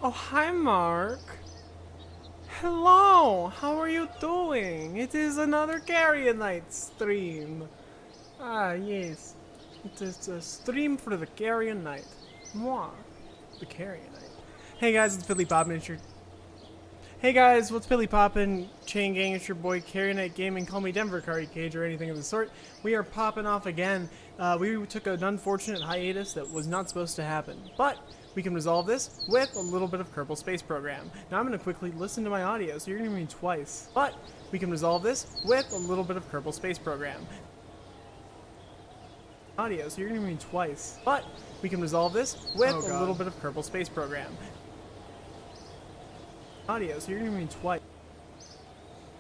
Oh, hi, Mark. Hello, how are you doing? It is another Karionyte stream. Ah, yes. It is a stream for the Karionyte. Moi, the Karionyte. Hey guys, it's Billy Bobbin. Hey guys, what's Billy Poppin'? Chain Gang, it's your boy Karionyte Gaming. Call me Denver Curry Cage or anything of the sort. We are popping off again. We took an unfortunate hiatus that was not supposed to happen, but we can resolve this with a little bit of Kerbal Space Program. Now I'm going to quickly listen to my audio, so you're going to hear me twice. But we can resolve this with a little bit of Kerbal Space Program. Audio, so you're going to hear me twice. But we can resolve this with a little bit of Kerbal Space Program. Audio, so you're going to hear me twice.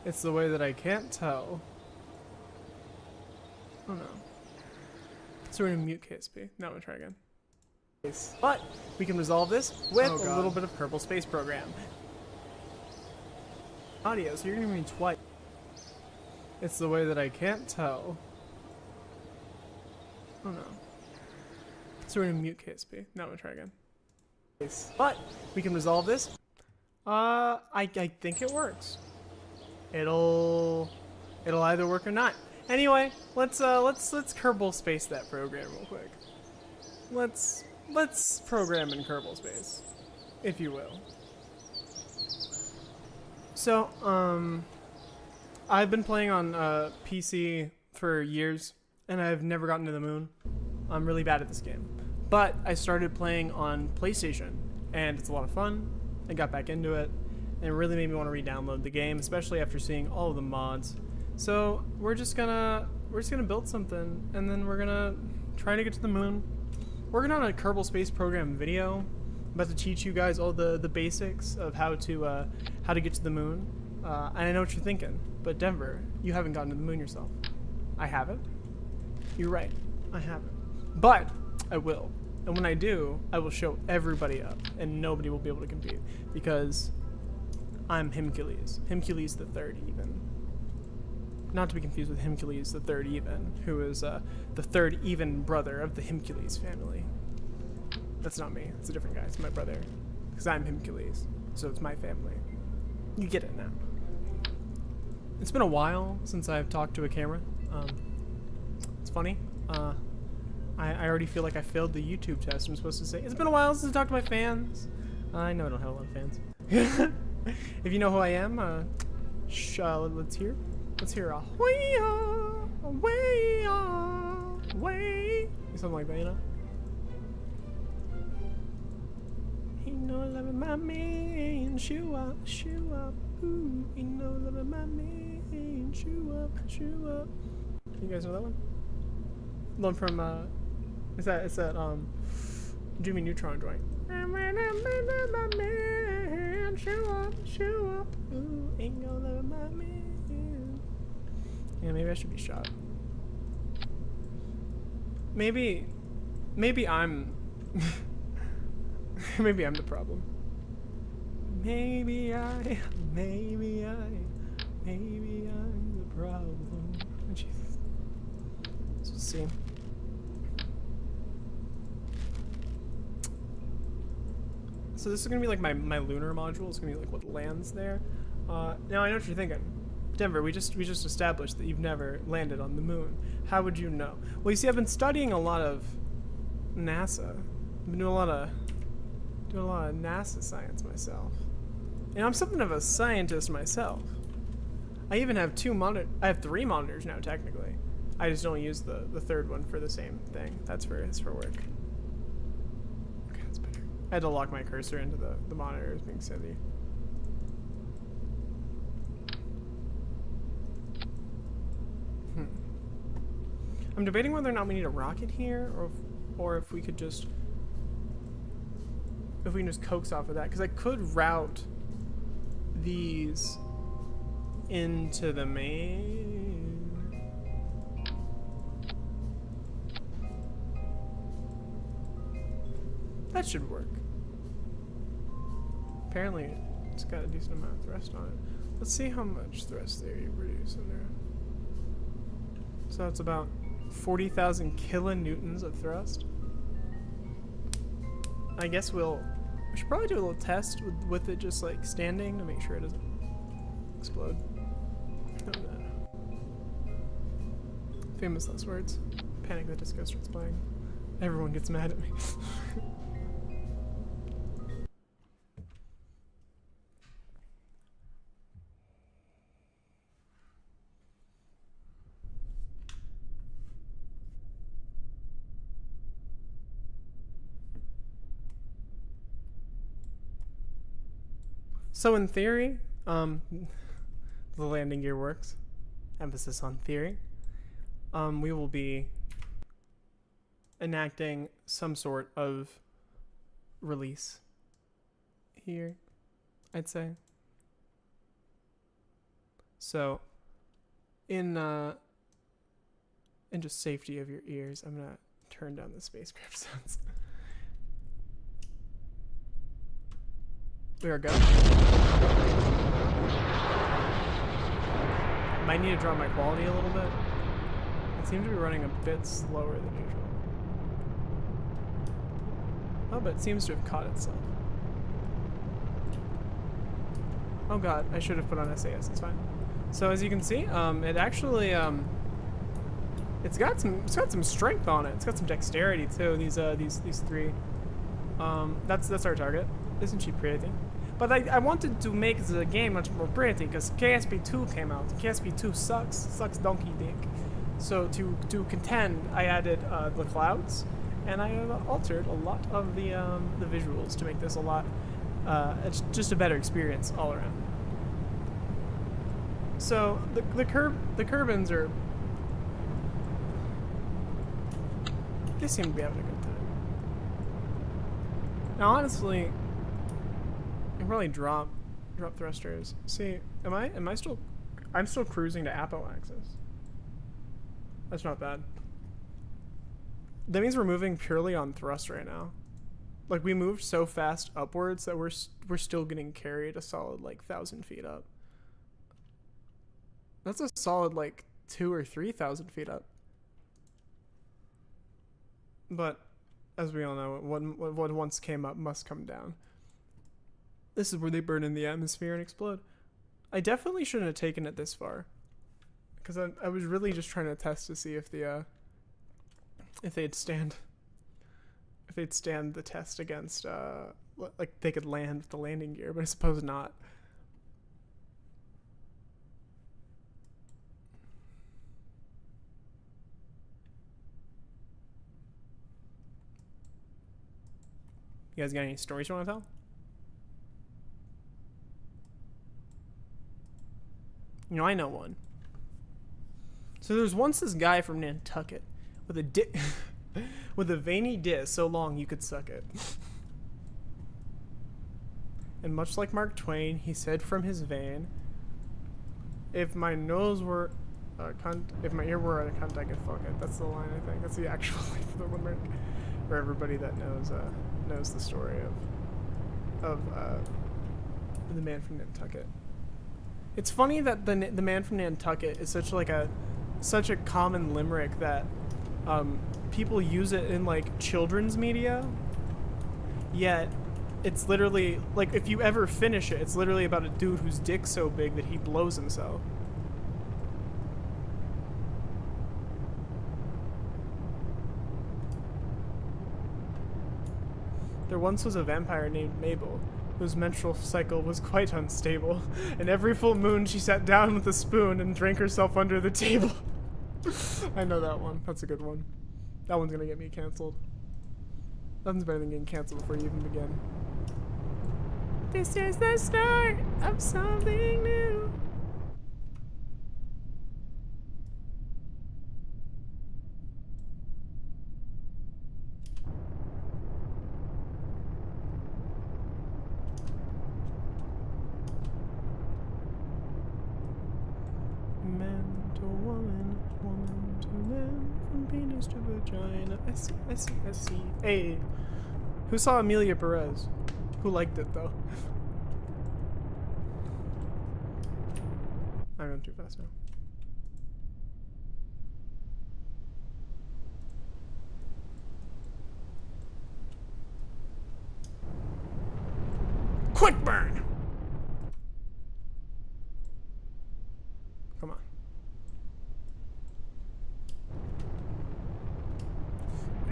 It's the way that I can't tell. Oh no. So we're going to mute KSP. Now I'm going to try again. But we can resolve this with a little bit of Kerbal Space Program. Audio, so you're gonna hear me twice. It's the way that I can't tell. Oh no. So we're gonna mute KSP. Now I'm gonna try again. But we can resolve this. I think it works. It'll either work or not. Anyway, let's Kerbal Space that program real quick. Let's program in Kerbal Space, if you will. So, I've been playing on PC for years, and I've never gotten to the moon. I'm really bad at this game. But I started playing on PlayStation, and it's a lot of fun. I got back into it, and it really made me want to re-download the game, especially after seeing all of the mods. So, we're just gonna build something, and then we're gonna try to get to the moon. Working on a Kerbal Space Program video. I'm about to teach you guys all the basics of how to get to the moon. And I know what you're thinking, but Denver, you haven't gotten to the moon yourself. I haven't. You're right, I haven't. But I will. And when I do, I will show everybody up, and nobody will be able to compete because I'm Himcules. Himcules the third even. Not to be confused with Himcules the third even, who is the third even brother of the Himcules family. That's not me. It's a different guy. It's my brother. Because I'm Himcules. So it's my family. You get it now. It's been a while since I've talked to a camera. It's funny. I already feel like I failed the YouTube test. I'm supposed to say, it's been a while since I talked to my fans. I know I don't have a lot of fans. If you know who I am, let's hear. Let's hear a way, something like that, you know? Ain't no loving my man, shoe up, ooh, ain't no loving my man, shoe up. You guys know that one? The one from, it's that, Jimmy Neutron joint. My man, shoe up, ooh, ain't no loving my man. Yeah, maybe I should be shot. Maybe I'm maybe I'm the problem. Maybe I'm the problem. Oh, Jesus. Let's just see. So this is gonna be like my lunar module. It's gonna be like what lands there. Now I know what you're thinking. Denver, we just established that you've never landed on the moon. How would you know? Well, you see, I've been studying a lot of NASA. I've been doing a lot of NASA science myself. And I'm something of a scientist myself. I even have I have 3 monitors now, technically. I just don't use the third one for the same thing. It's for work. Okay, that's better. I had to lock my cursor into the monitor. It was being silly. I'm debating whether or not we need a rocket here, or if we could just coax off of that, because I could route these into the main. That should work. Apparently, it's got a decent amount of thrust on it. Let's see how much thrust there you produce in there. So that's about 40,000 kilonewtons of thrust. I guess we'll We should probably do a little test with it just like standing to make sure it doesn't explode. Famous last words. Panic at the Disco starts playing. Everyone gets mad at me. So in theory, the landing gear works. Emphasis on theory. We will be enacting some sort of release here, I'd say. So, in just safety of your ears, I'm gonna turn down the spacecraft sounds. We are go. Might need to drop my quality a little bit. It seems to be running a bit slower than usual. Oh, but it seems to have caught itself. Oh god, I should have put on SAS, it's fine. So as you can see, it actually, it's got some strength on it. It's got some dexterity too, these three. That's our target. Isn't she pretty? But I wanted to make the game much more pretty because KSP 2 came out. KSP 2 sucks donkey dick. So to contend, I added the clouds, and I have altered a lot of the visuals to make this a lot, it's just a better experience all around. So the Kerbans are, they seem to be having a good time. Now honestly, I can probably drop thrusters. See, I'm still cruising to apoaxis. That's not bad. That means we're moving purely on thrust right now. Like we moved so fast upwards that we're still getting carried a solid like 1,000 feet up. That's a solid like 2,000 or 3,000 feet up. But as we all know, what once came up must come down. This is where they burn in the atmosphere and explode. I definitely shouldn't have taken it this far, because I was really just trying to test to see if they'd stand the test against like they could land with the landing gear, but I suppose not. You guys got any stories you want to tell? You know, I know one. So there was once this guy from Nantucket with a dick, with a veiny dick so long you could suck it. And much like Mark Twain, he said from his vein, "If my nose were a cunt, if my ear were a cunt, I could fuck it." That's the line, I think. That's the actual line for the limerick. For everybody that knows the story of the man from Nantucket. It's funny that the man from Nantucket is such a common limerick that people use it in like children's media. Yet it's literally like, if you ever finish it, it's literally about a dude whose dick's so big that he blows himself. There once was a vampire named Mabel, whose menstrual cycle was quite unstable, and every full moon she sat down with a spoon and drank herself under the table. I know that one. That's a good one. That one's gonna get me canceled. Nothing's better than getting canceled before you even begin. This is the start of something new. Man to woman, woman to man, from penis to vagina. I see. Hey, who saw Amelia Perez? Who liked it though? I'm going too fast now. Quick burn! Come on.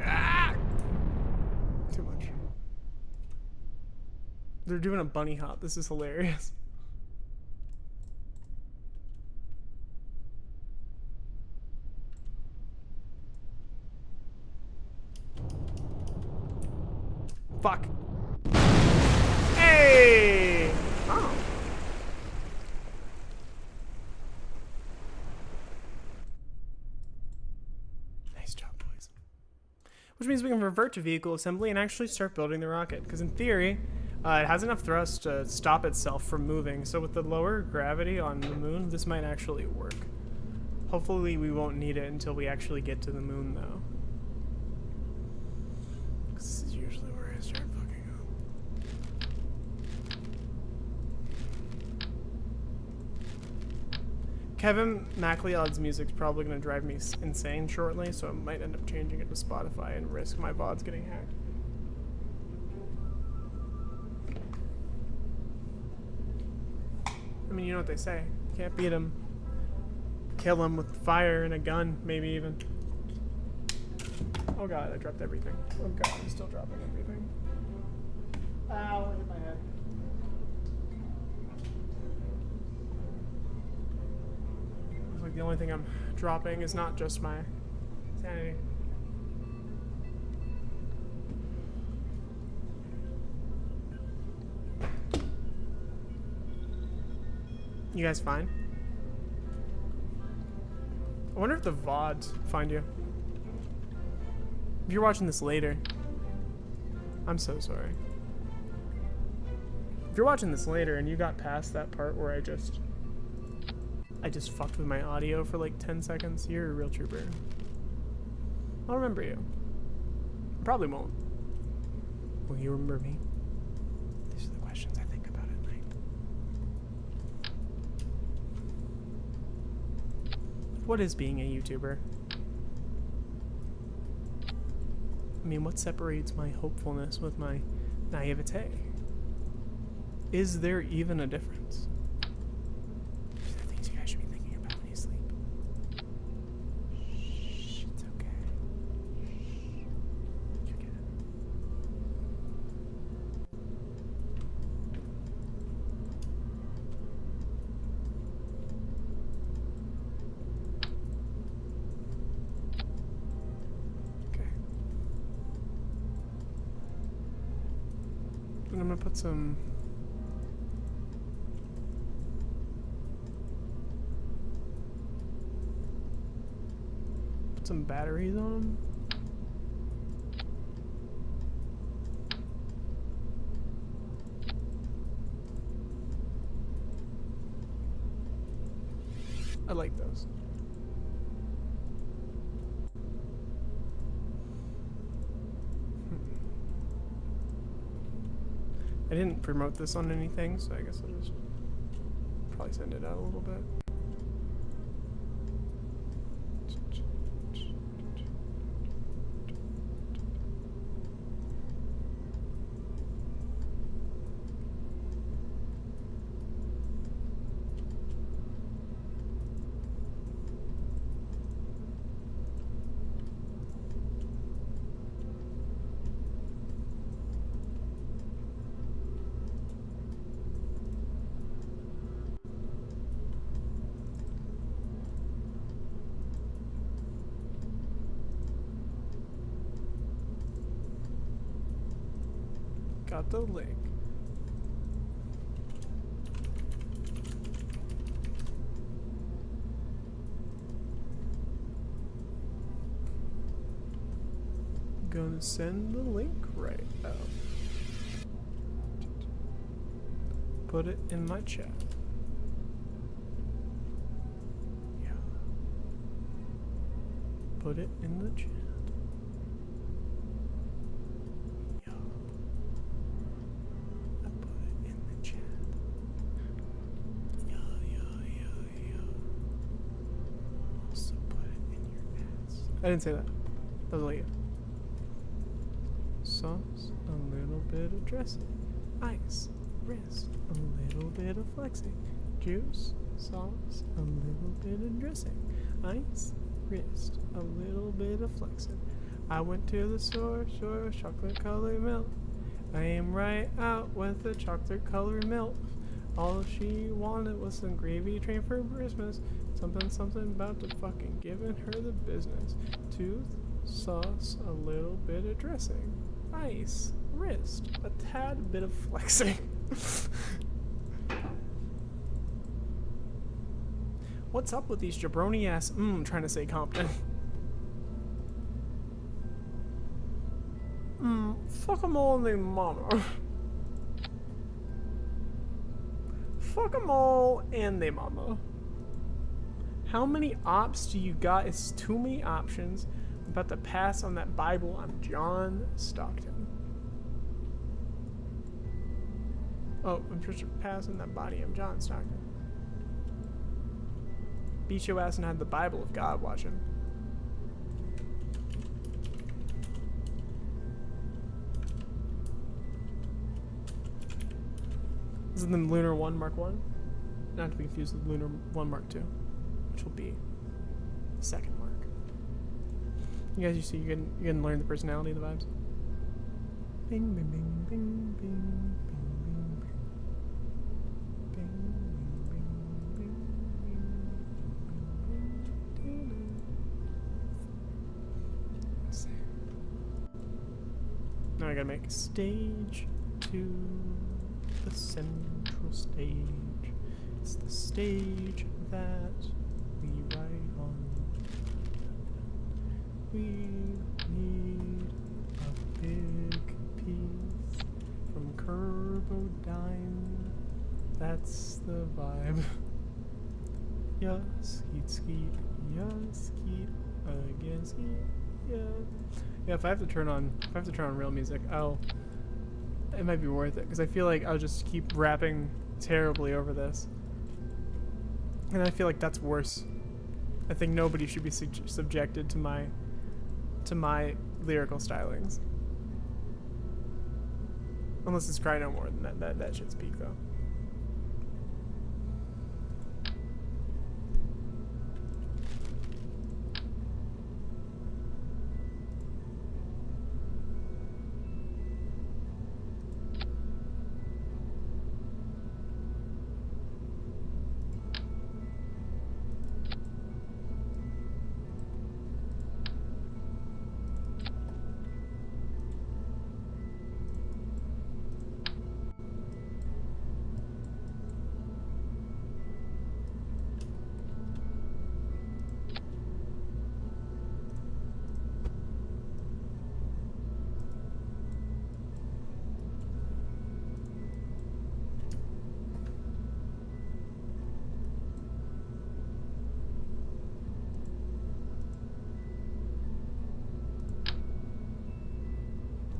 Ah! Too much. They're doing a bunny hop. This is hilarious. Fuck. Hey! Oh. Nice job, boys. Which means we can revert to vehicle assembly and actually start building the rocket. Because in theory, it has enough thrust to stop itself from moving. So with the lower gravity on the moon, this might actually work. Hopefully we won't need it until we actually get to the moon, though. This is usually where I start fucking up. Kevin MacLeod's music's probably going to drive me insane shortly, so I might end up changing it to Spotify and risk my VODs getting hacked. I mean, you know what they say. Can't beat him. Kill him with fire and a gun, maybe even. Oh god, I dropped everything. Oh god, I'm still dropping everything. Ow, I hit my head. Looks like the only thing I'm dropping is not just my sanity. You guys fine? I wonder if the VODs find you. If you're watching this later, I'm so sorry. If you're watching this later and you got past that part where I just fucked with my audio for like 10 seconds, you're a real trooper. I'll remember you. I probably won't. Will you remember me? These are the questions I think about at night. What is being a YouTuber? I mean, what separates my hopefulness with my naivete? Is there even a difference? These are the things you guys should be thinking about when you sleep. Shh, it's okay. Shh. Forget it. And I'm gonna put some batteries on them. I like those. I didn't promote this on anything, so I guess I'll just probably send it out a little bit. Got the link. Gonna send the link right out. Put it in my chat. Yeah. Put it in the chat. I didn't say that. That was like it. Sauce, a little bit of dressing, ice, wrist, a little bit of flexing, juice, sauce, a little bit of dressing, ice, wrist, a little bit of flexing. I went to the store, chocolate colored milk. I am right out with the chocolate colored milk. All she wanted was some gravy train for Christmas. Something about to fucking giving her the business. Tooth, sauce, a little bit of dressing, ice, wrist, a tad bit of flexing. What's up with these jabroni ass trying to say Compton? Fuck 'em all and they mama. Fuck 'em all and they mama. How many ops do you got? It's too many options. I'm about to pass on that Bible. I'm John Stockton. Oh, I'm just passing that body. I'm John Stockton. Beat your ass and had the Bible of God watching. This is the Lunar 1 Mark 1. Not to be confused with Lunar 1 Mark 2, which will be the second mark. You guys, you see, you're getting learn the personality and the vibes. Bing, bing, bing, bing, bing, bing, bing, bing, bing, bing, bing, bing. Let's see. Now I gotta make a stage 2. The central stage. It's the stage that we write on. We need a big piece from Kerbal. That's the vibe. Yes, skeet, yes, skeet, again, skeet, yeah. Yeah, if I have to turn on real music, it might be worth it, because I feel like I'll just keep rapping terribly over this. And I feel like that's worse. I think nobody should be subjected to my lyrical stylings. Unless it's Cry No More, then that shit's peak though.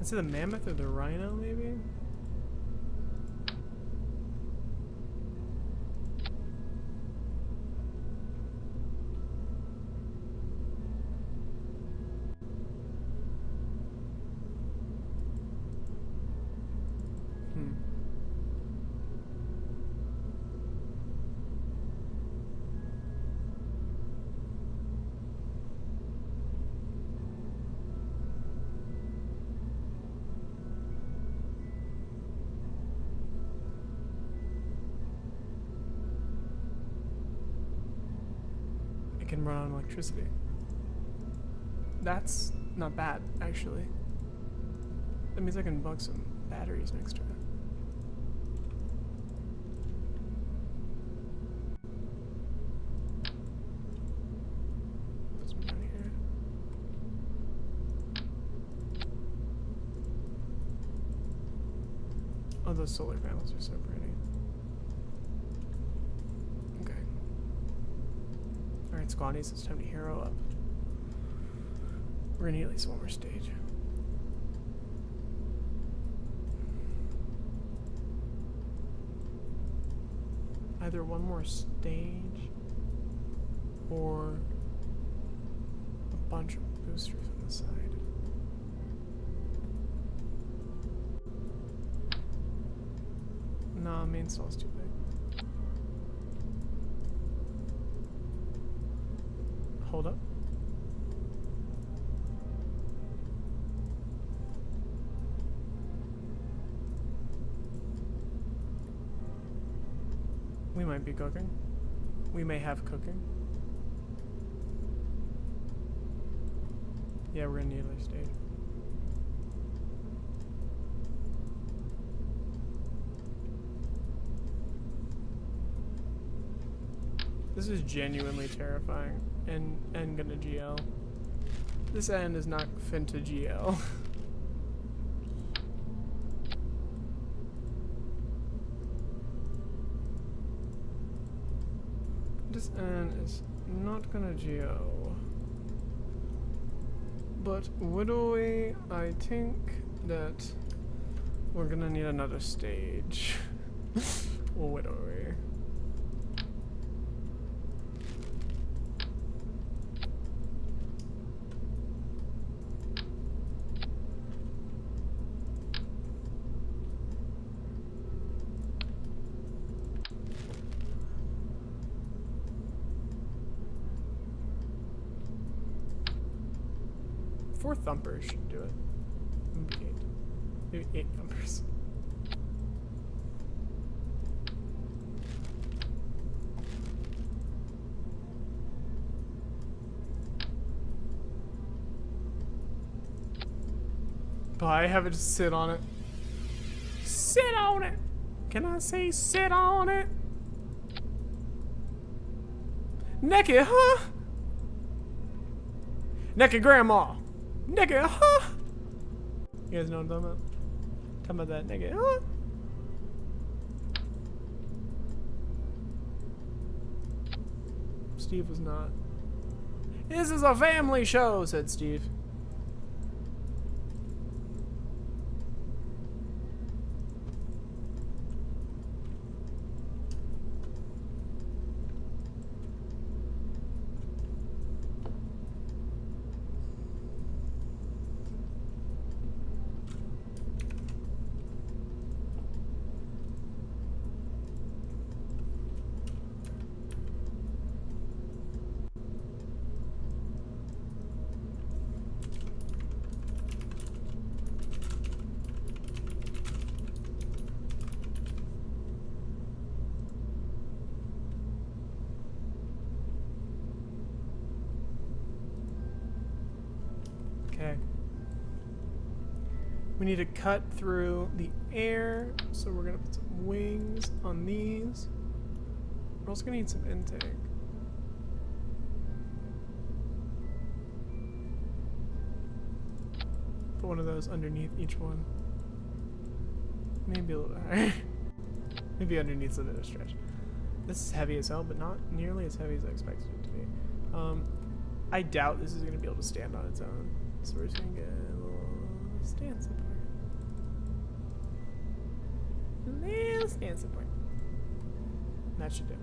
Is it the mammoth or the rhino, maybe? Can run on electricity. That's not bad, actually. That means I can bug some batteries next to it. Put some down here. Oh, those solar panels are so pretty. Alright, squaddies, it's time to hero up. We're gonna need at least one more stage. Either one more stage or a bunch of boosters on the side. main stall's too big. Hold up. We might be cooking. We may have cooking. Yeah, we're gonna need another stage. This is genuinely terrifying and gonna GL. This end is not fin to GL. This end is not gonna GL. But widowy, I think that we're gonna need another stage. Widowy. Four thumpers should do it. Maybe eight. Maybe 8 thumpers. But I have it just sit on it. Sit on it! Can I say sit on it? Naked, huh? Naked grandma! Nigga, huh? You guys know what I'm talking about? Talking about that nigga, huh? Steve was not. This is a family show, said Steve. Okay. We need to cut through the air, so we're gonna put some wings on these. We're also gonna need some intake. Put one of those underneath each one. Maybe a little bit higher. Maybe underneath so that it's stretched. This is heavy as hell, but not nearly as heavy as I expected it to be. I doubt this is gonna be able to stand on its own. So we're just gonna get a little stand support. A little stand support. That should do.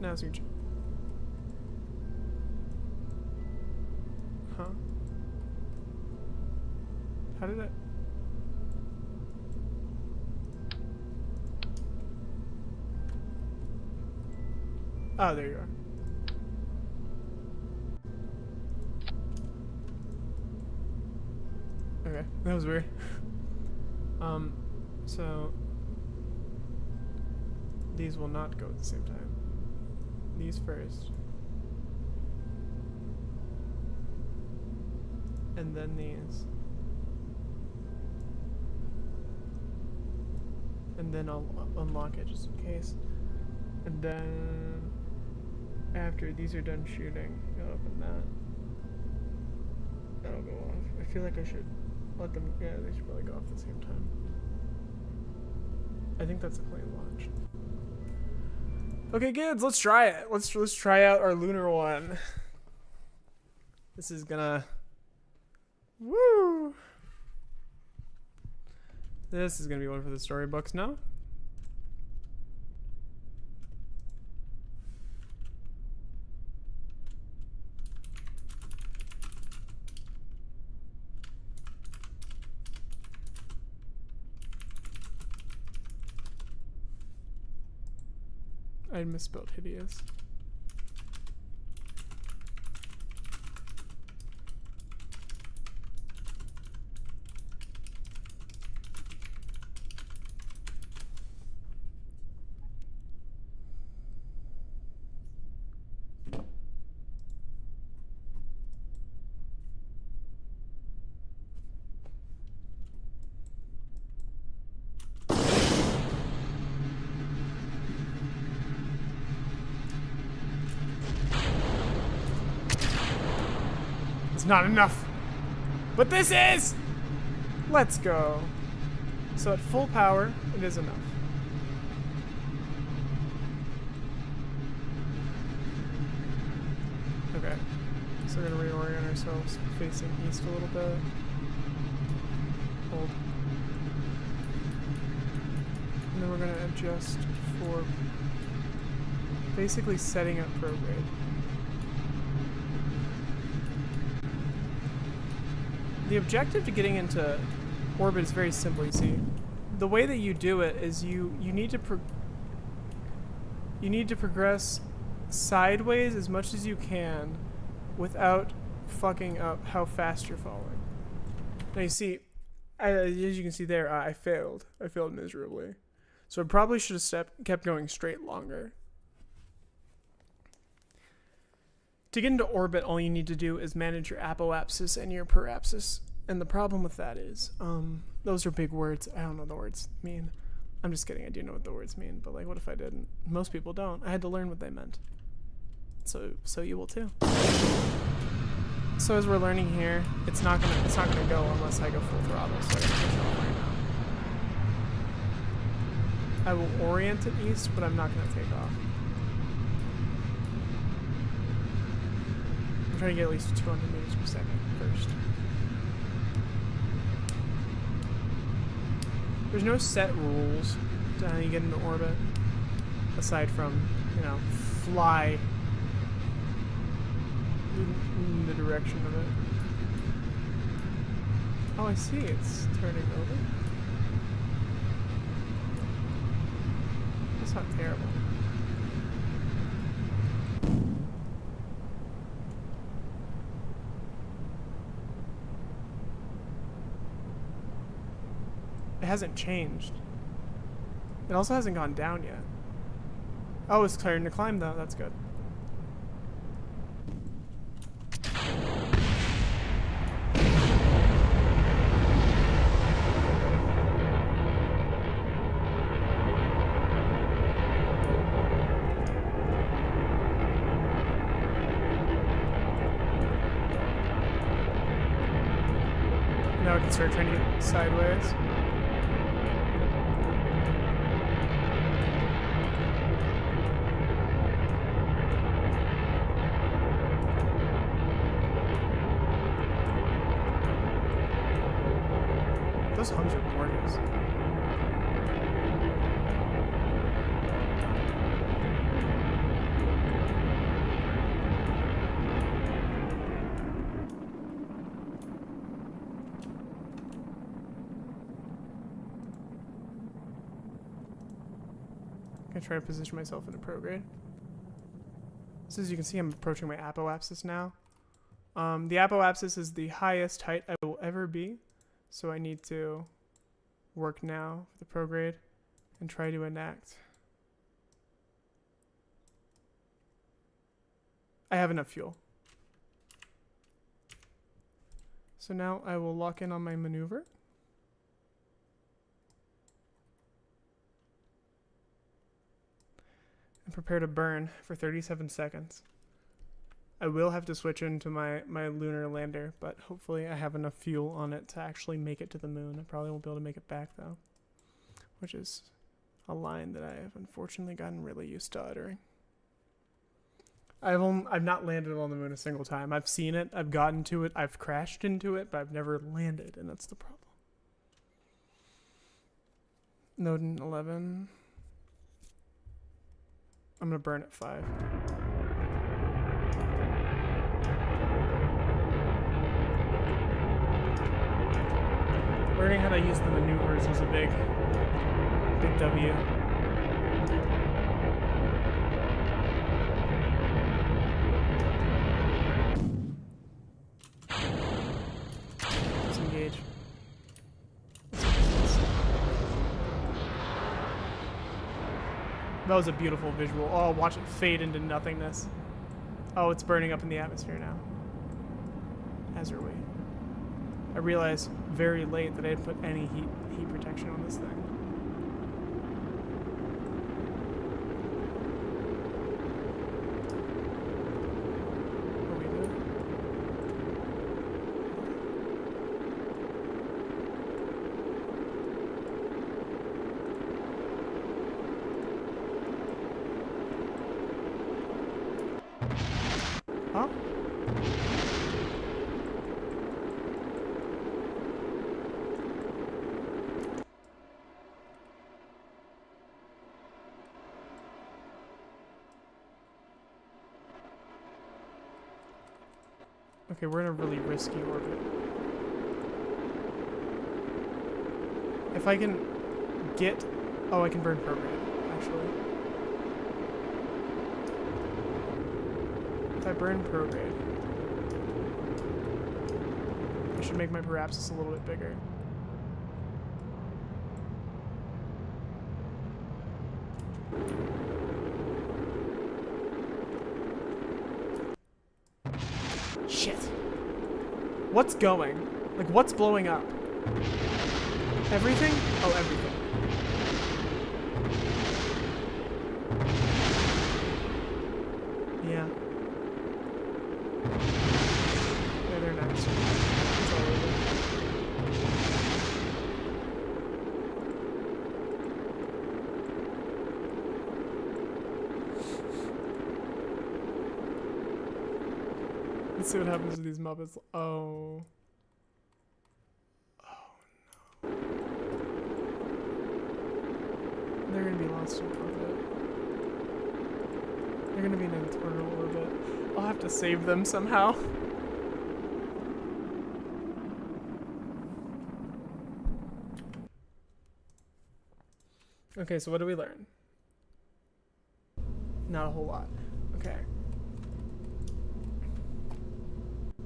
Now it's your turn. Huh? How did I? Oh, there you are. Okay, that was weird. So these will not go at the same time. These first. And then these. And then I'll unlock it just in case. And then after these are done shooting, I'll open that. That'll go off. I feel like I should let them, yeah, they should probably go off at the same time. I think that's a clean launch. Okay, kids, let's try it. Let's try out our lunar one. This is gonna, woo! This is gonna be one for the storybooks now. I misspelled hideous. It's not enough, but this is. Let's go. So at full power, it is enough. Okay, so we're gonna reorient ourselves facing east a little bit. Hold. And then we're gonna adjust for basically setting up prograde. The objective to getting into orbit is very simple. You see, the way that you do it is you need to progress sideways as much as you can without fucking up how fast you're falling. Now you see, as you can see there, I failed. I failed miserably. So I probably should have kept going straight longer. To get into orbit, all you need to do is manage your apoapsis and your perapsis. And the problem with that is, those are big words. I don't know what the words mean. I'm just kidding. I do know what the words mean. But like, what if I didn't? Most people don't. I had to learn what they meant. So you will too. So as we're learning here, it's not gonna go unless I go full throttle. So I gotta push off right now. I will orient it east, but I'm not gonna take off. I'm trying to get at least 200 meters per second first. There's no set rules to how you get into orbit, aside from, you know, fly in the direction of it. Oh, I see, it's turning over. That's not terrible. It hasn't changed. It also hasn't gone down yet. Oh, it's starting to climb though. That's good. Now I can start turning it sideways. Those hums are gorgeous. I'm gonna try to position myself in a prograde. So as you can see, I'm approaching my apoapsis now. The apoapsis is the highest height I will ever be. So I need to work now for the prograde and try to enact. I have enough fuel. So now I will lock in on my maneuver. And prepare to burn for 37 seconds. I will have to switch into my lunar lander, but hopefully I have enough fuel on it to actually make it to the moon. I probably won't be able to make it back though, which is a line that I have unfortunately gotten really used to uttering. I've not landed on the moon a single time. I've seen it, I've gotten to it, I've crashed into it, but I've never landed, and that's the problem. Node 11. I'm gonna burn at 5. Learning how to use the maneuvers was a big W. That was a beautiful visual. Oh, watch it fade into nothingness. Oh, it's burning up in the atmosphere now. As are we. I realized very late that I had put any heat protection on this thing. What are we doing? Huh? Okay, we're in a really risky orbit. If I can get... Oh, I can burn program, actually. If I burn prograde, I should make my parapsis a little bit bigger. Shit. What's going? Like, what's blowing up? Everything? Oh, everything. Yeah. Yeah, they're nice. It's all over. Let's see what happens to these Muppets. Oh. Oh no. They're gonna be lost in orbit. They're gonna be in an internal orbit. I'll have to save them somehow. Okay, so what do we learn? Not a whole lot. Okay.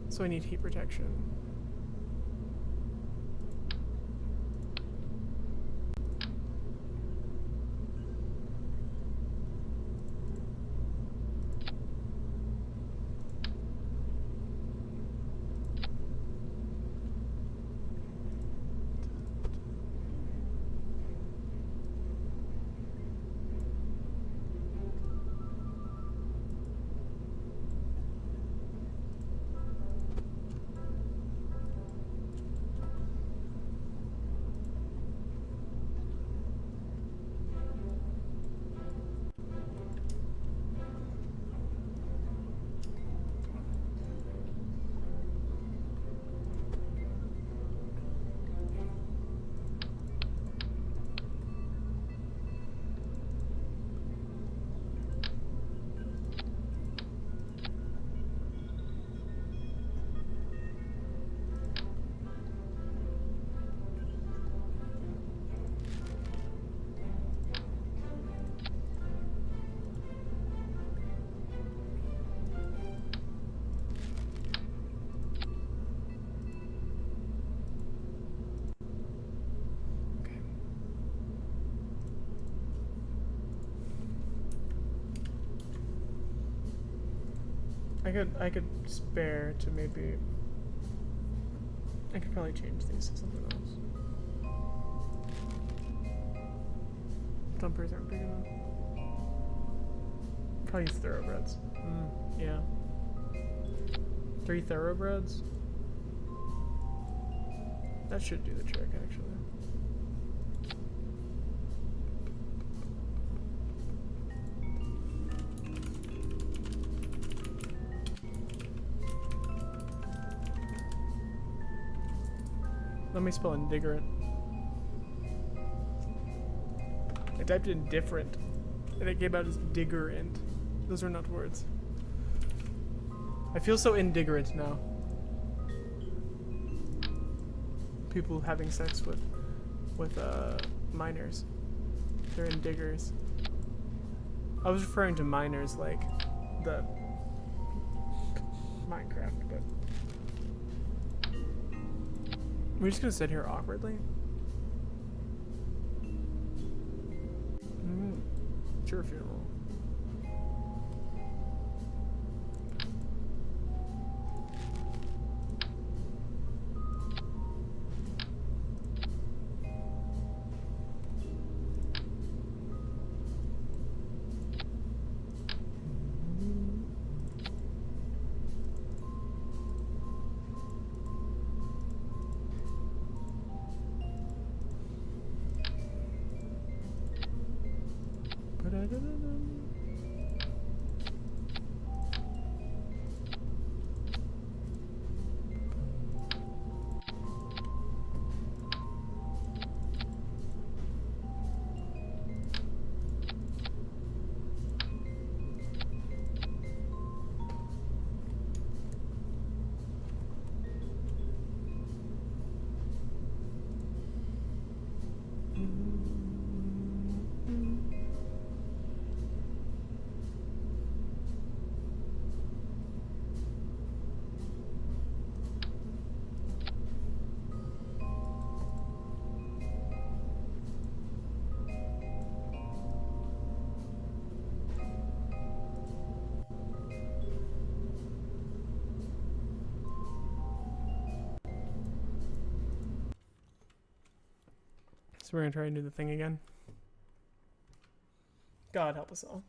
So I need heat protection. I could spare to maybe... I could probably change these to something else. Dumpers aren't big enough. Probably use thoroughbreds. Yeah. 3 thoroughbreds? That should do the trick, actually. Let me spell indigerent. I typed in different, and it came out as diggerent. Those are not words. I feel so indigerent now. People having sex with minors. They're indiggers. I was referring to minors like the Minecraft, but we're just gonna sit here awkwardly. Picture funeral. So we're gonna try and do the thing again. God help us all.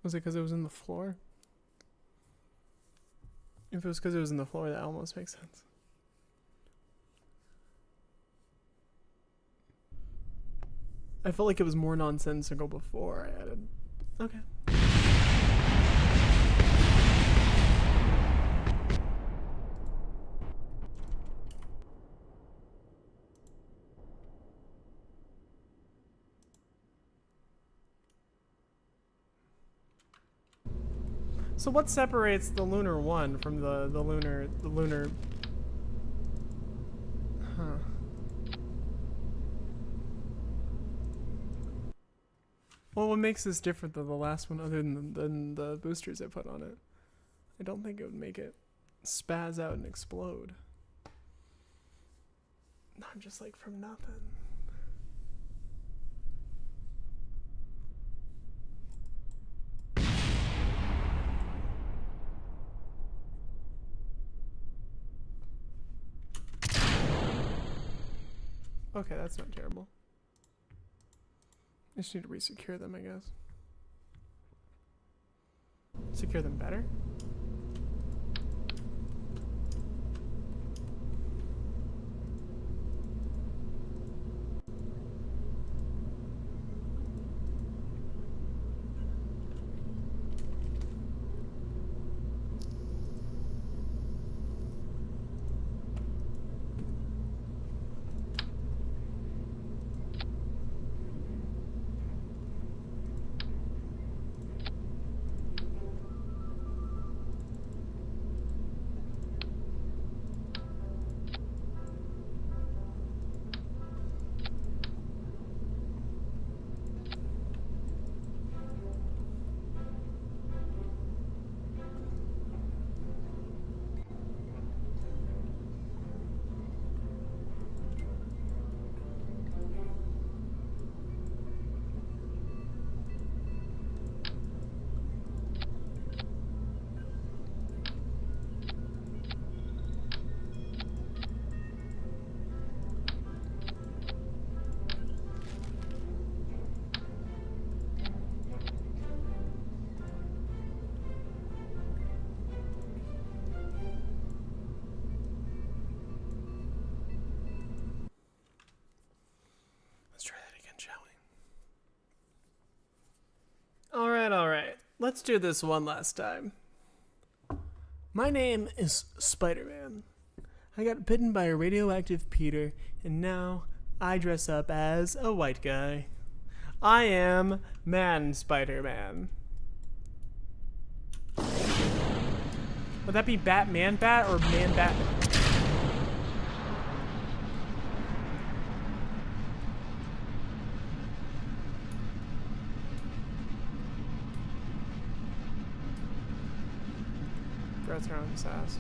Was it because it was in the floor? If it was because it was in the floor, that almost makes sense. I felt like it was more nonsensical before I added. Okay. So what separates the lunar one from the lunar? Huh. Well, what makes this different than the last one, other than the boosters I put on it? I don't think it would make it spaz out and explode. Not just like from nothing. Okay, that's not terrible. I just need to re-secure them, I guess. Secure them better? Let's do this one last time. My name is Spider-Man. I got bitten by a radioactive Peter, and now I dress up as a white guy. I am Man Spider-Man. Would that be Batman Bat or Man Batman? Breath around his ass.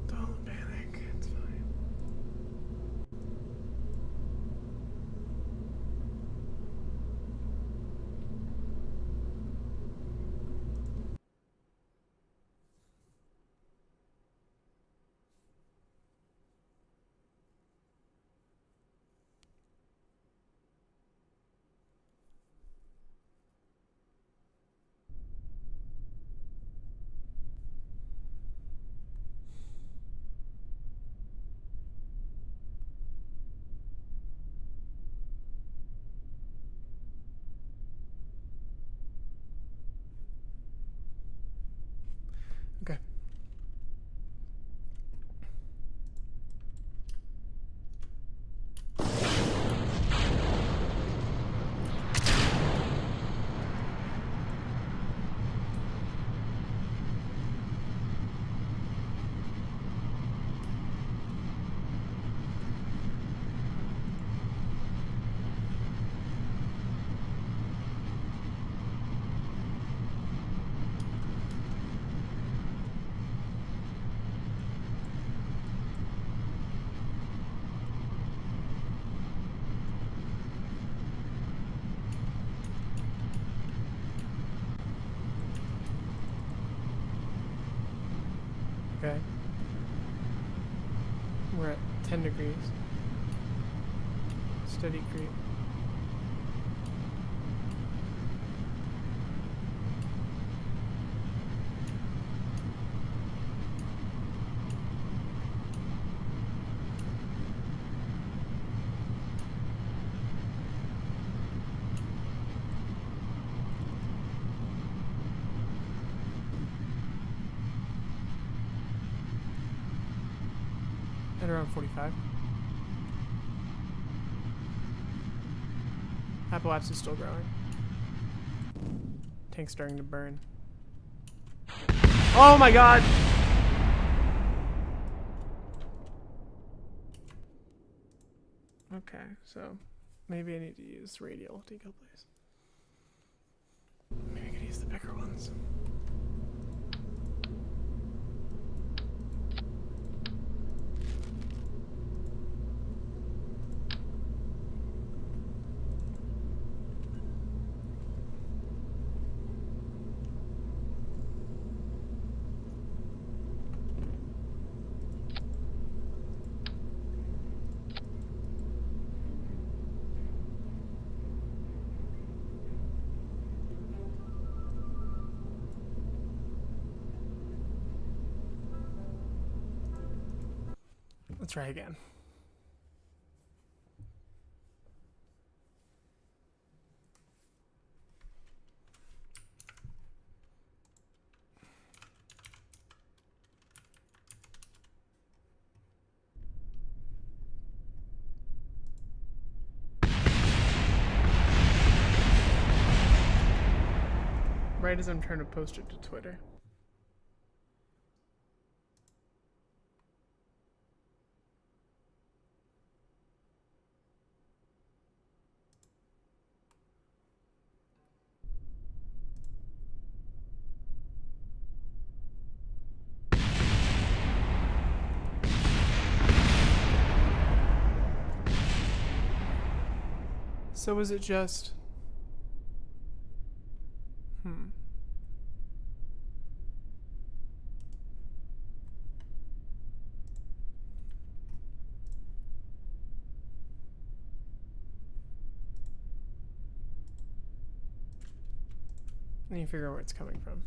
Don't panic, it's fine. Okay. Okay. We're at 10 degrees. Steady creep. At around 45. Appalachia is still growing. Tank's starting to burn. Oh my god! Okay, so maybe I need to use radial deco plays. Maybe I could use the bigger ones. try again. Right as I'm trying to post it to Twitter. So is it just... I need to figure out where it's coming from.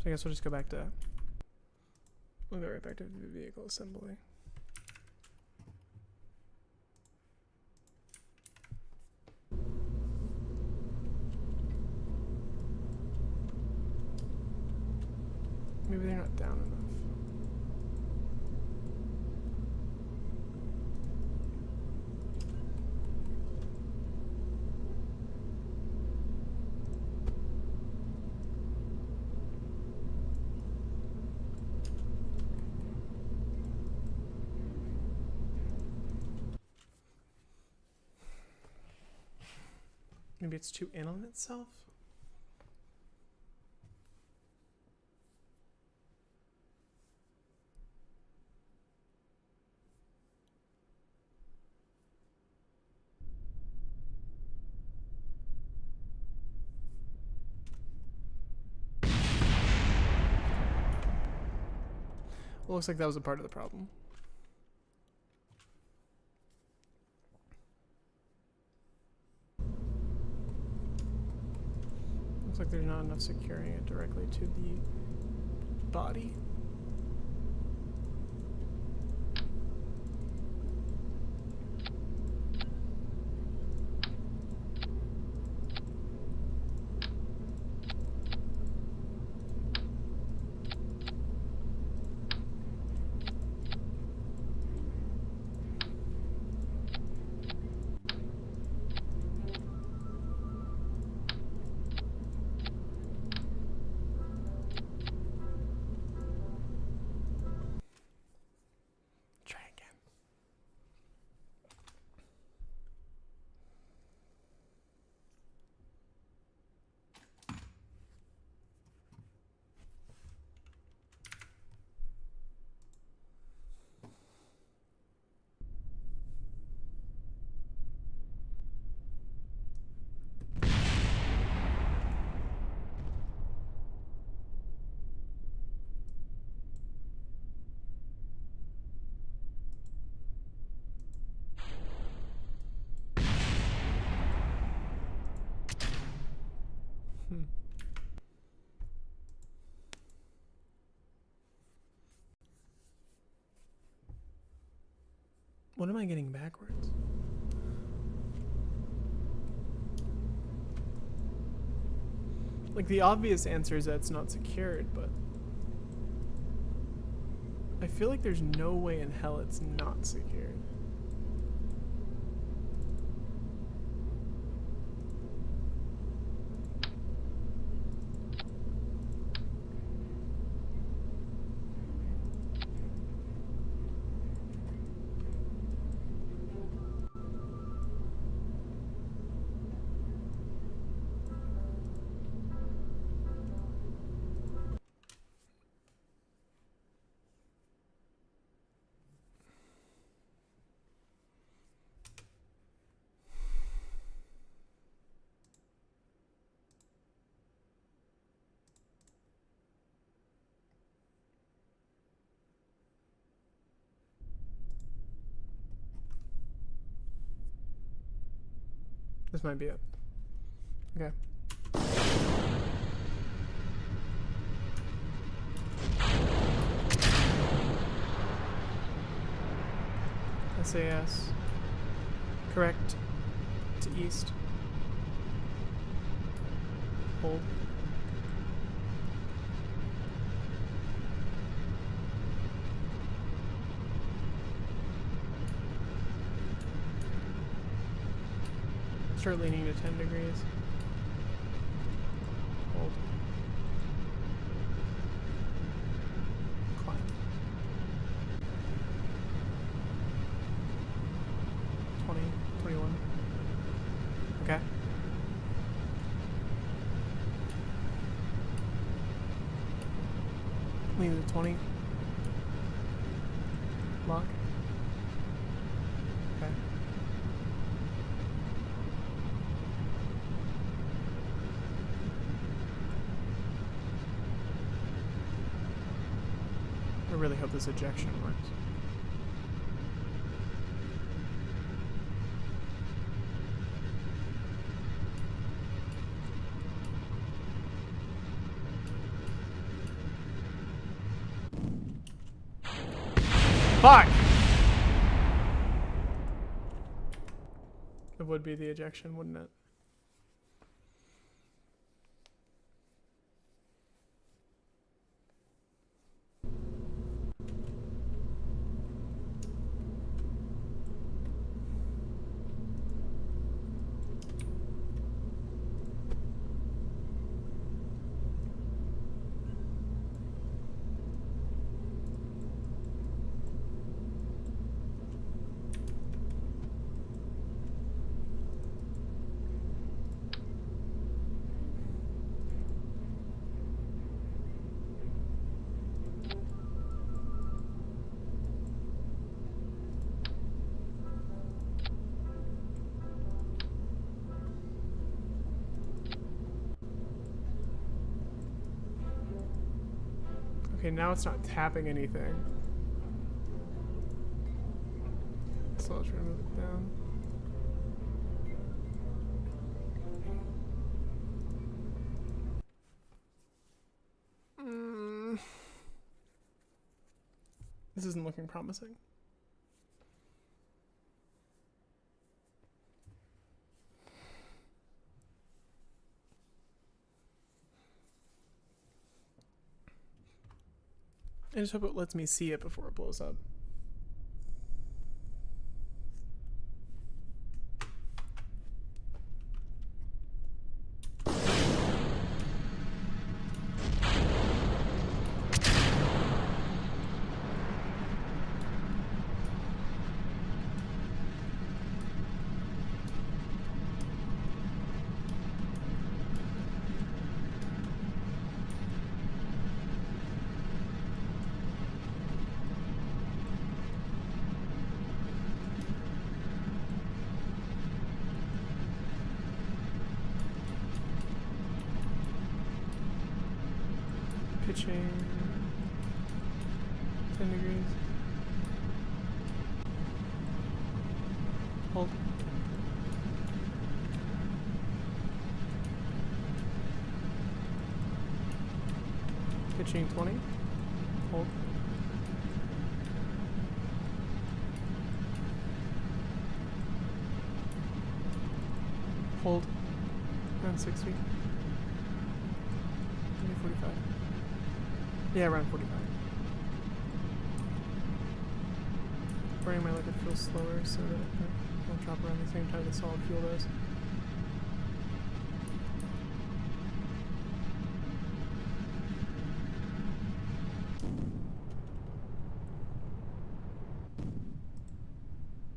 So I guess we'll just go back to... We'll go right back to the vehicle assembly. Maybe they're not down enough. Maybe it's too in on itself? Well, looks like that was a part of the problem. Looks like there's not enough securing it directly to the body. What am I getting backwards? Like, the obvious answer is that it's not secured, but I feel like there's no way in hell it's not secured. This might be it. Okay. SAS. Correct. To east. Hold. Start leaning to 10 degrees. Hold. Climb. 20, 21. Okay. Lean to 20. Lock. Okay. I really hope this ejection works. Fuck! It would be the ejection, wouldn't it? Okay, now it's not tapping anything. So I'll try to move it down. This isn't looking promising. I just hope it lets me see it before it blows up. Pitching 10 degrees. Hold. Pitching 20. Hold. Hold. Around 60. Maybe 45. Yeah, around 45. Burning my liquid fuel slower so that it won't drop around the same time the solid fuel does.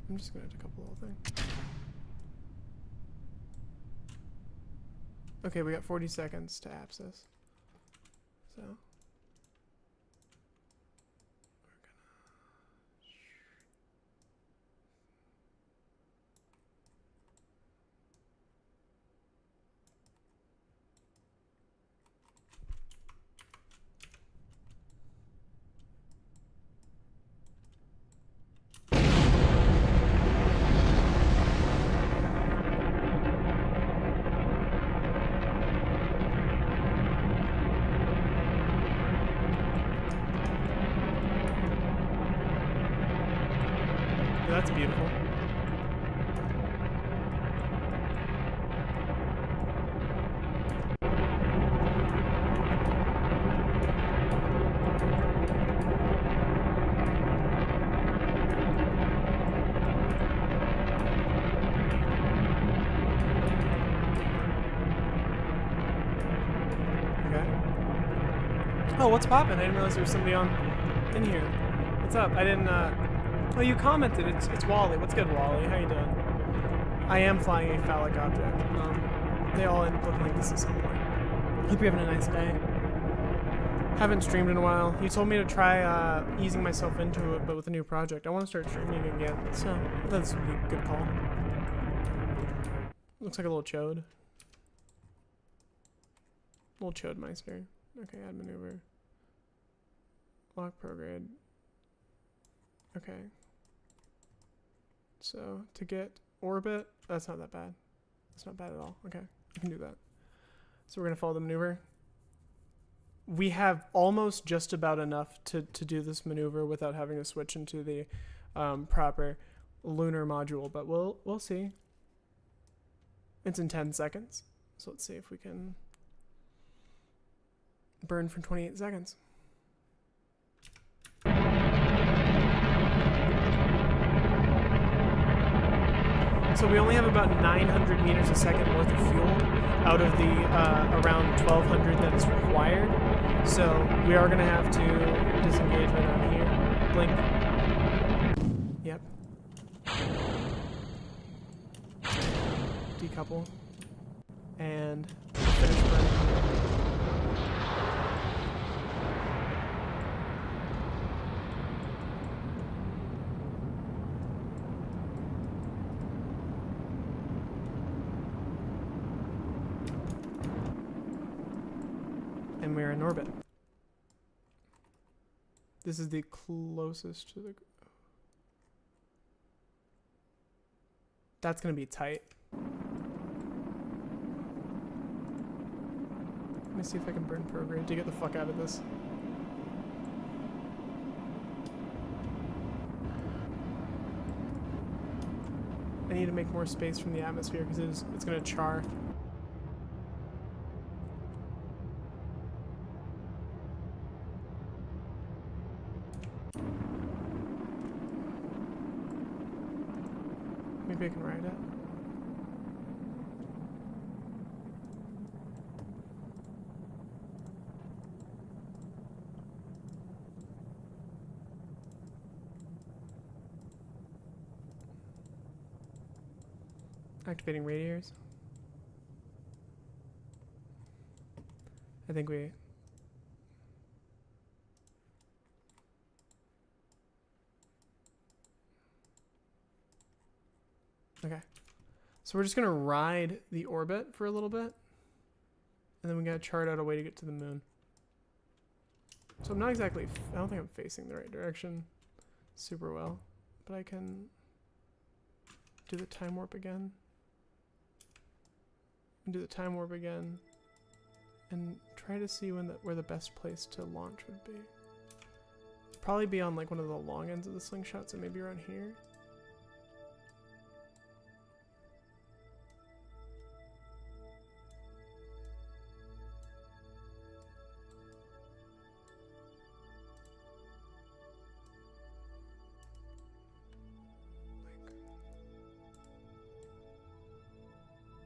I'm just gonna decouple the whole thing. Okay, we got 40 seconds to apps this. So. Oh, what's poppin'? I didn't realize there was somebody on in here. What's up? I didn't, oh, you commented. It's Wally. What's good, Wally? How you doing? I am flying a phallic object. They all end up looking like this at some point. Hope you're having a nice day. Haven't streamed in a while. You told me to try easing myself into it, but with a new project. I want to start streaming again, so I thought this would be a good call. Looks like a little chode. Little chode meister. Okay, add maneuver. Lock prograde. Okay. So, to get orbit, that's not that bad. That's not bad at all. Okay, I can do that. So we're going to follow the maneuver. We have almost just about enough to do this maneuver without having to switch into the proper lunar module, but we'll see. It's in 10 seconds, so let's see if we can burn for 28 seconds. So we only have about 900 meters a second worth of fuel out of the around 1200 that is required. So we are going to have to disengage right on here. Blink. Yep. Decouple. And finish burning. And we're in orbit. This is the closest to the... That's gonna be tight. Let me see if I can burn program to get the fuck out of this. I need to make more space from the atmosphere because it's gonna char. Maybe I can ride it. Activating radiators. I think we... Okay. So we're just going to ride the orbit for a little bit. And then we got to chart out a way to get to the moon. So I'm not exactly... I don't think I'm facing the right direction super well. But I can do the time warp again. And do the time warp again. And try to see where the best place to launch would be. Probably be on like one of the long ends of the slingshot, so maybe around here.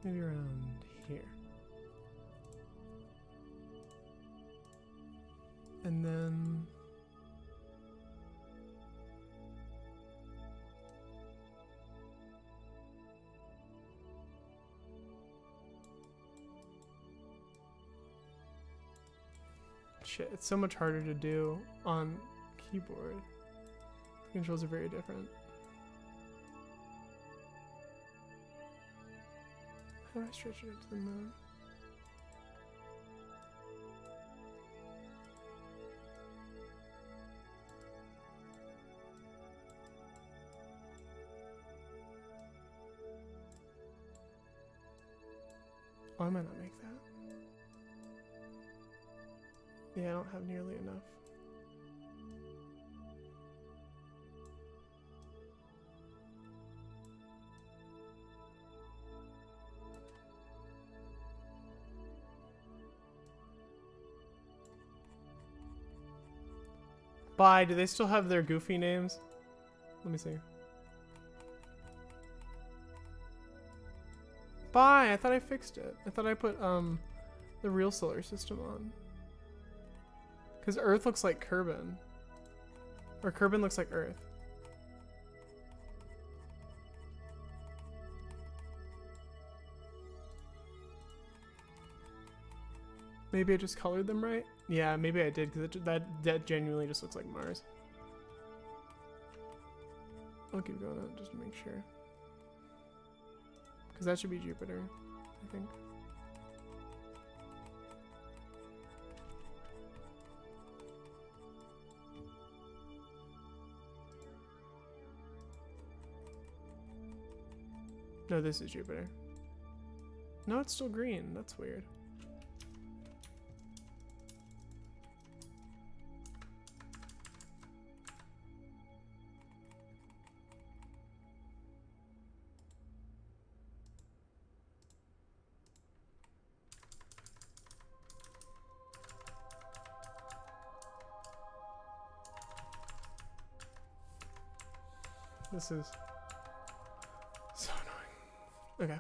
Maybe around here. And then... Shit, it's so much harder to do on keyboard. The controls are very different. How do I stretch it into the moon? Oh, I might not make that. Yeah, I don't have nearly enough. Bye. Do they still have their goofy names? Let me see. Bye. I thought I fixed it. I thought I put the real solar system on. Because Earth looks like Kerbin. Or Kerbin looks like Earth. Maybe I just colored them right? Yeah, maybe I did, because that genuinely just looks like Mars. I'll keep going on just to make sure. Because that should be Jupiter, I think. No, this is Jupiter. No, it's still green. That's weird. This is so annoying. Okay.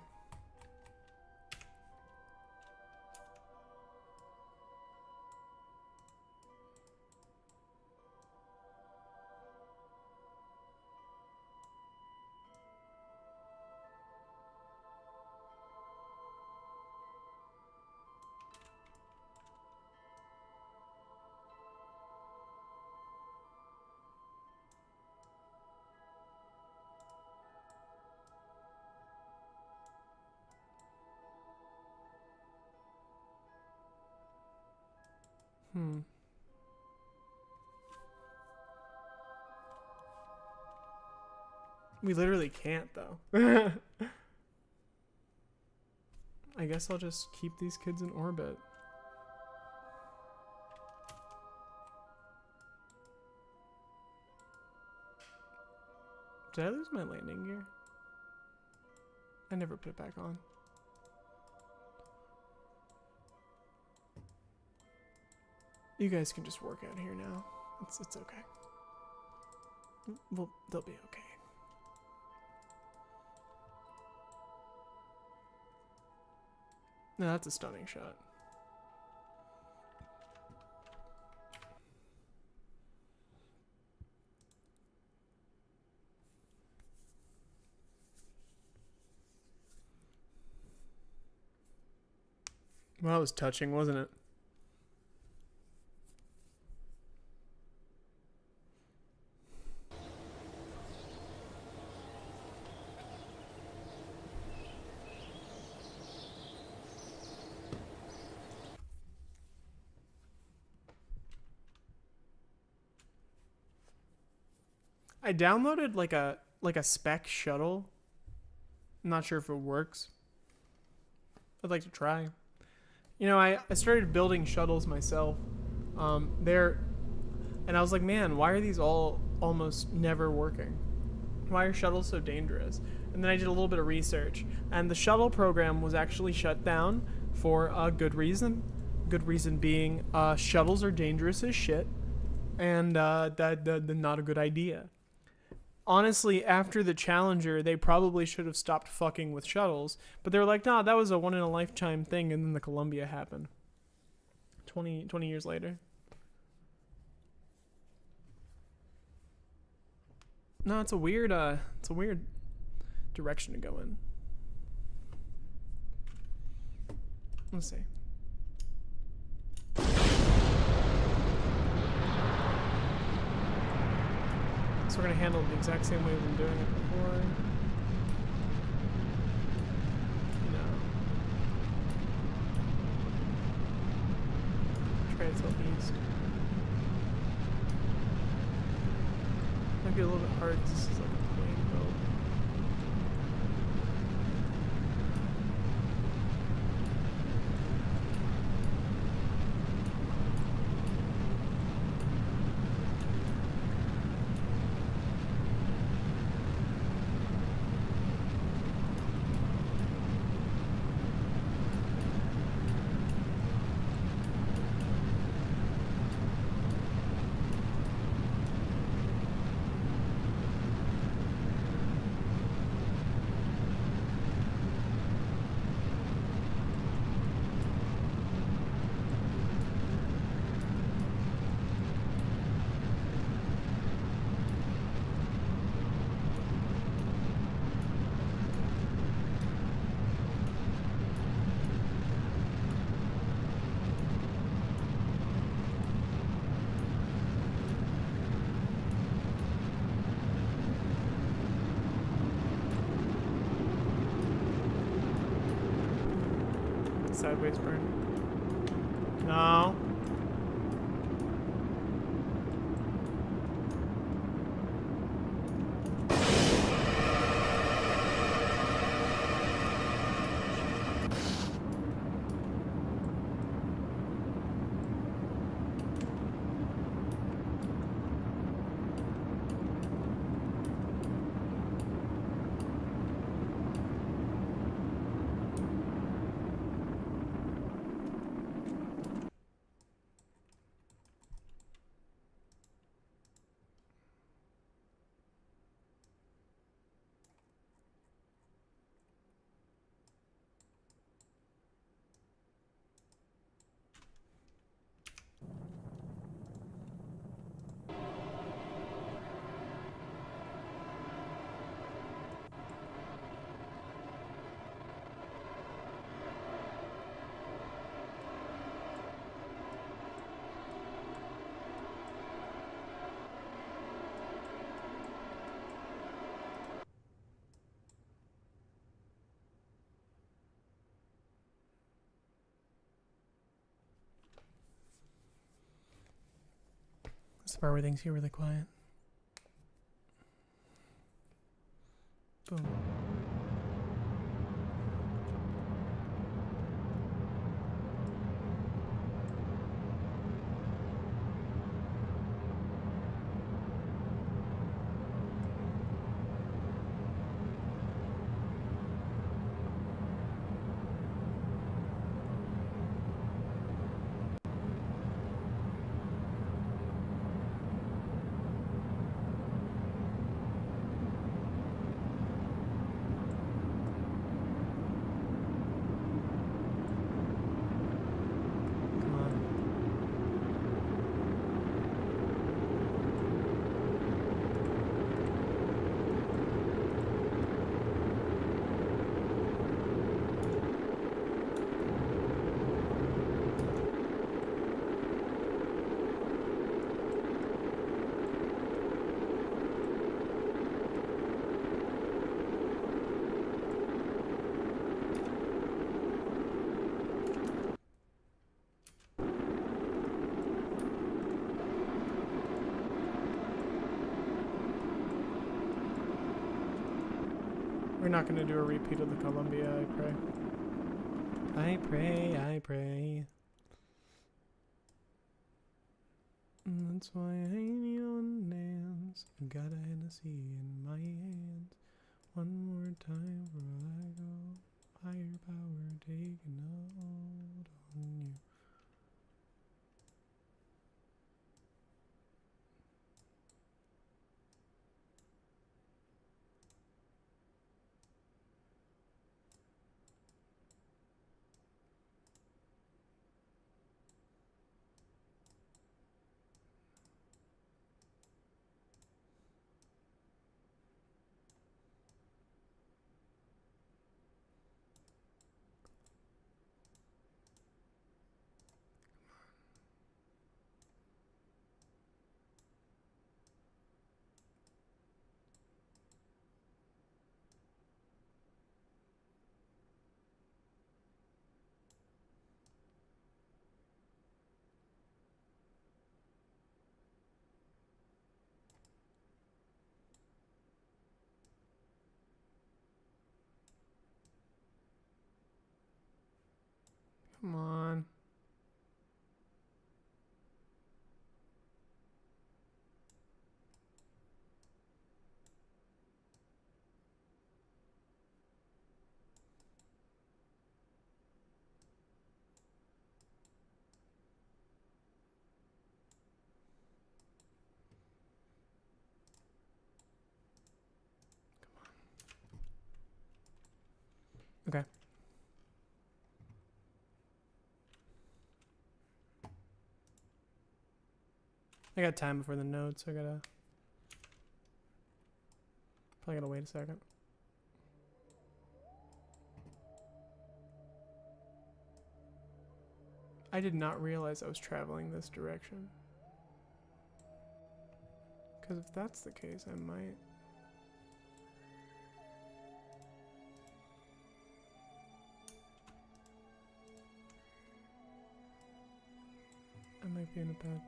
We literally can't, though. I guess I'll just keep these kids in orbit. Did I lose my landing gear? I never put it back on. You guys can just work out here now. It's okay. Well, they'll be okay. No, that's a stunning shot. Well, that was touching, wasn't it? I downloaded like a spec shuttle. I'm not sure if it works. I'd like to try. You know, I started building shuttles myself. And I was like, man, why are these all almost never working? Why are shuttles so dangerous? And then I did a little bit of research, and the shuttle program was actually shut down for a good reason. Good reason being, shuttles are dangerous as shit, and that's not a good idea. Honestly, after the Challenger, they probably should have stopped fucking with shuttles. But they were like, nah, that was a one-in-a-lifetime thing, and then the Columbia happened. 20 years later. No, it's a weird direction to go in. Let's see. So we're going to handle it the exact same way we've been doing it before. No. Try to tilt east. Might be a little bit hard because this is like a plane build. sideways burn. No. That's the part where things get really quiet. Boom. We're not going to do a repeat of the Columbia, I pray. I pray, I pray. That's why I ain't on dance. Got a Hennessy in my hands. One more time before I go. Higher power taking a hold on you. Come on. Okay. I got time before the notes, so probably gotta wait a second. I did not realize I was traveling this direction. Because if that's the case, I might. might be in a bed.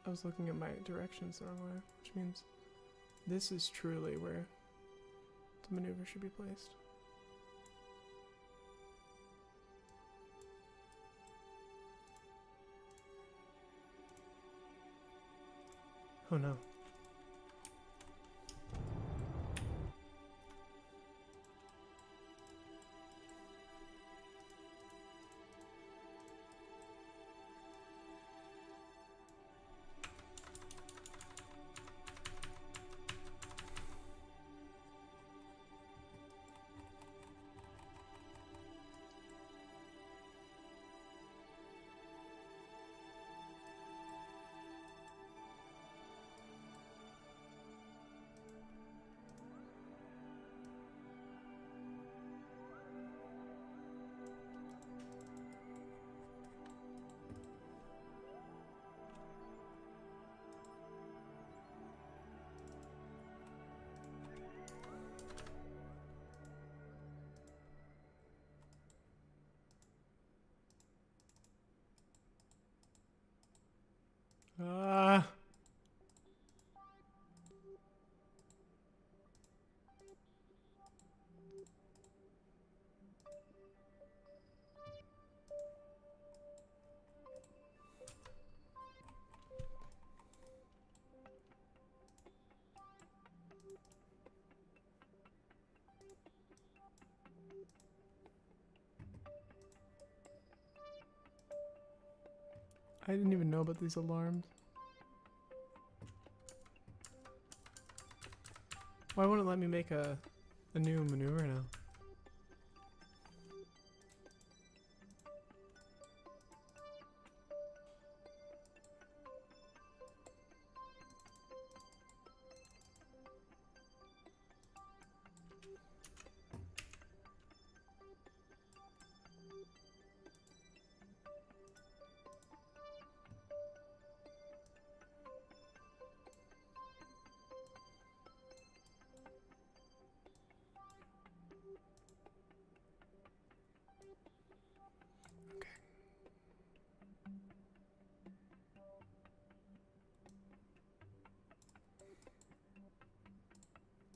I was looking at my directions the wrong way, which means this is truly where the maneuver should be placed. Oh no. Ah. I didn't even know about these alarms. Why won't it let me make a new maneuver now?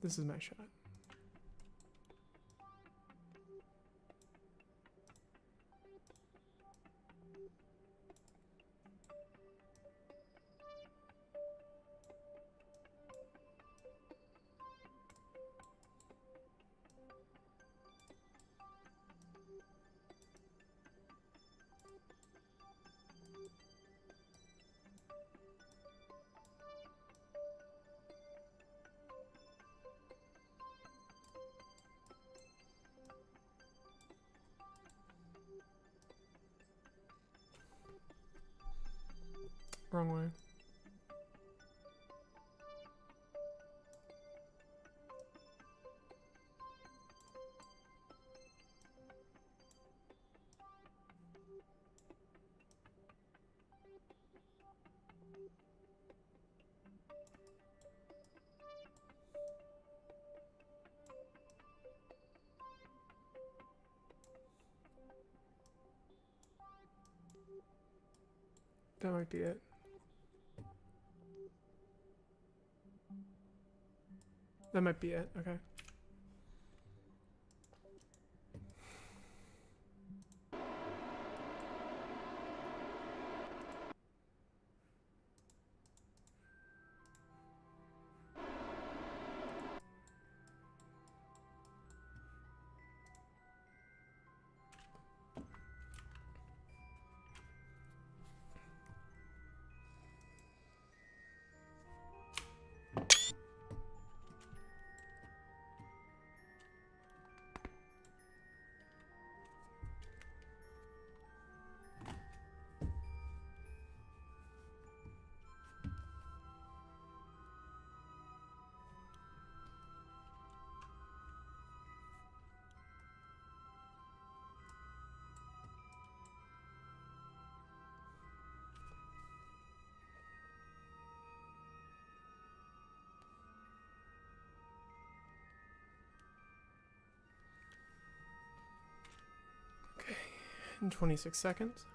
This is my shot. Wrong way. That might be it. That might be it, okay. in 26 seconds.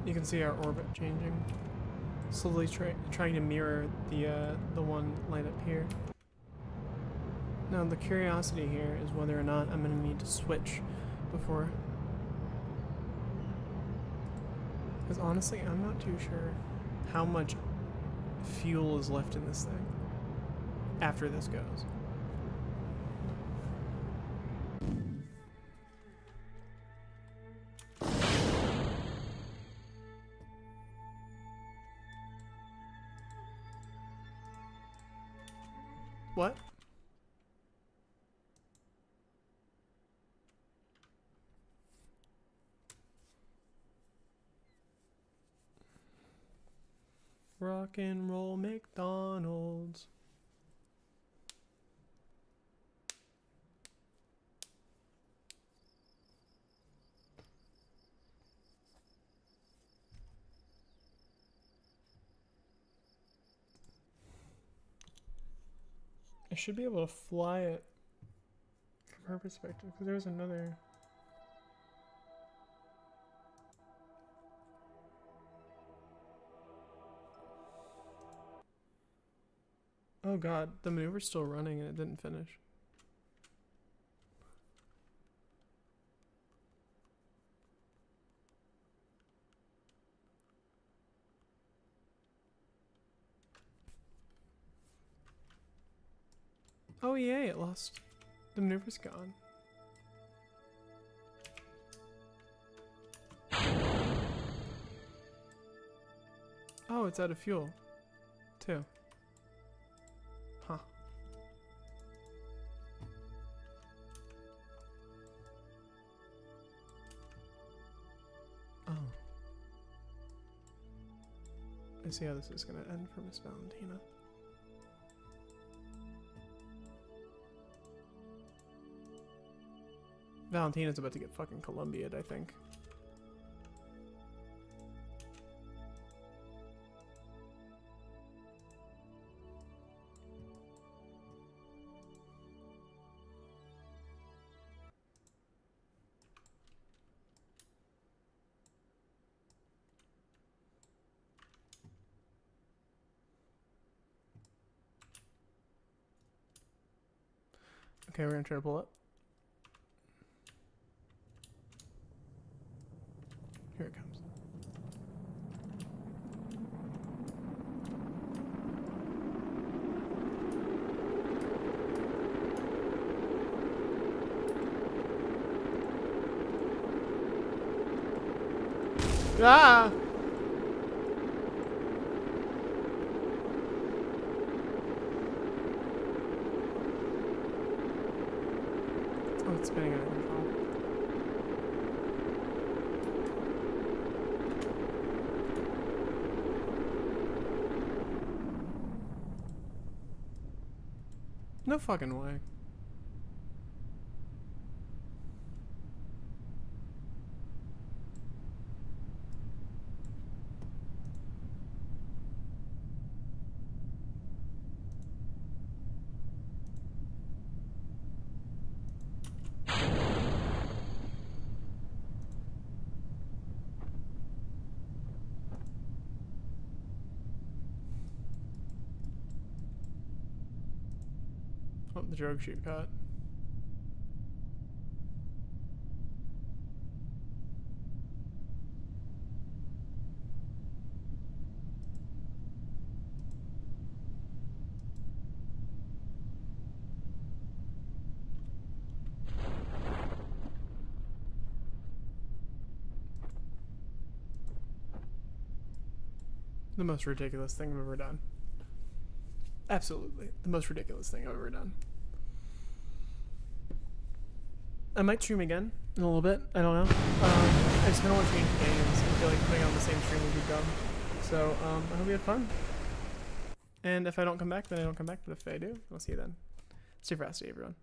You can see our orbit changing, slowly trying to mirror the one light up here. Now the curiosity here is whether or not I'm going to need to switch before, because honestly I'm not too sure how much fuel is left in this thing after this goes. What? Rock and roll McDonald's. I should be able to fly it from her perspective, because there was another. Oh god, the maneuver's still running and it didn't finish. Oh yay, it lost. The maneuver's gone. Oh, it's out of fuel, too. Huh. Oh. I see how this is gonna end for Miss Valentina. Valentina's about to get fucking Columbia'd, I think. Okay, we're gonna try to pull it. Here it comes. Ah! Oh, it's spinning out of control. No fucking way. Oh, the drogue chute cut. The most ridiculous thing I've ever done. Absolutely. The most ridiculous thing I've ever done. I might stream again in a little bit. I don't know. I just kind of want to change games. I feel like putting on the same stream would be dumb. So, I hope you had fun. And if I don't come back, then I don't come back. But if I do, I'll see you then. Stay frosty, everyone.